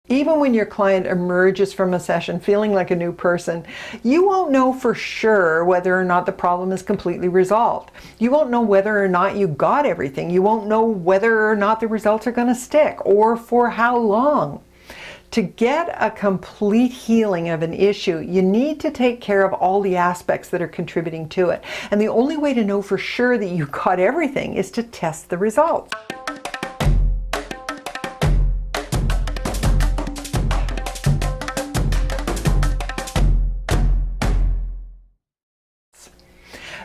Even when your client emerges from a session feeling like a new person, you won't know for sure whether or not the problem is completely resolved. You won't know whether or not you got everything. You won't know whether or not the results are going to stick or for how long. To get a complete healing of an issue, you need to take care of all the aspects that are contributing to it. And the only way to know for sure that you got everything is to test the results.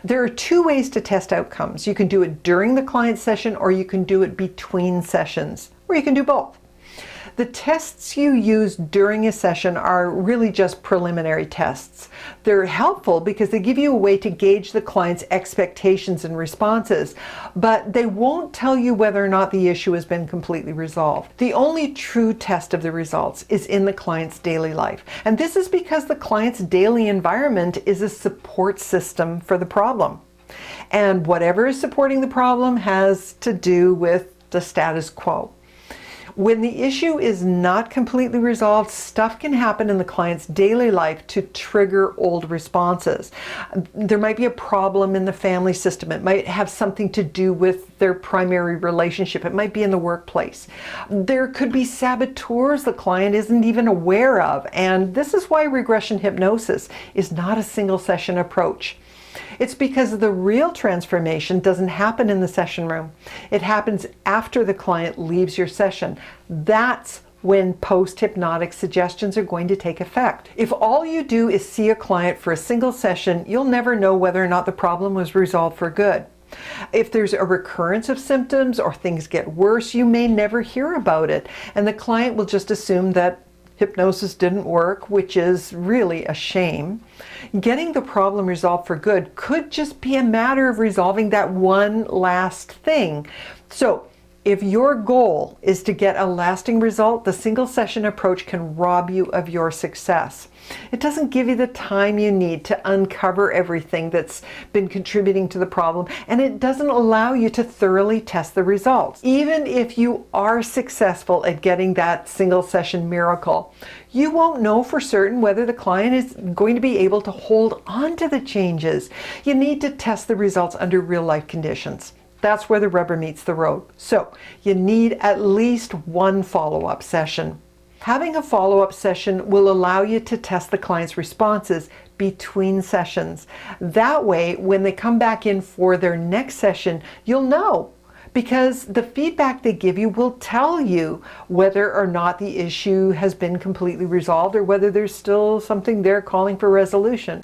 There are two ways to test outcomes. You can do it during the client session, or you can do it between sessions, or you can do both. The tests you use during a session are really just preliminary tests. They're helpful because they give you a way to gauge the client's expectations and responses, but they won't tell you whether or not the issue has been completely resolved. The only true test of the results is in the client's daily life. And this is because the client's daily environment is a support system for the problem. And whatever is supporting the problem has to do with the status quo. When the issue is not completely resolved, stuff can happen in the client's daily life to trigger old responses. There might be a problem in the family system. It might have something to do with their primary relationship. It might be in the workplace. There could be saboteurs the client isn't even aware of. And this is why regression hypnosis is not a single session approach. It's because the real transformation doesn't happen in the session room. It happens after the client leaves your session. That's when post-hypnotic suggestions are going to take effect. If all you do is see a client for a single session, you'll never know whether or not the problem was resolved for good. If there's a recurrence of symptoms or things get worse, you may never hear about it, and the client will just assume that hypnosis didn't work, which is really a shame. Getting the problem resolved for good could just be a matter of resolving that one last thing. So if your goal is to get a lasting result, the single session approach can rob you of your success. It doesn't give you the time you need to uncover everything that's been contributing to the problem, and it doesn't allow you to thoroughly test the results. Even if you are successful at getting that single session miracle, you won't know for certain whether the client is going to be able to hold on to the changes. You need to test the results under real life conditions. That's where the rubber meets the road. So you need at least one follow-up session. Having a follow-up session will allow you to test the client's responses between sessions. That way, when they come back in for their next session, you'll know, because the feedback they give you will tell you whether or not the issue has been completely resolved or whether there's still something there calling for resolution.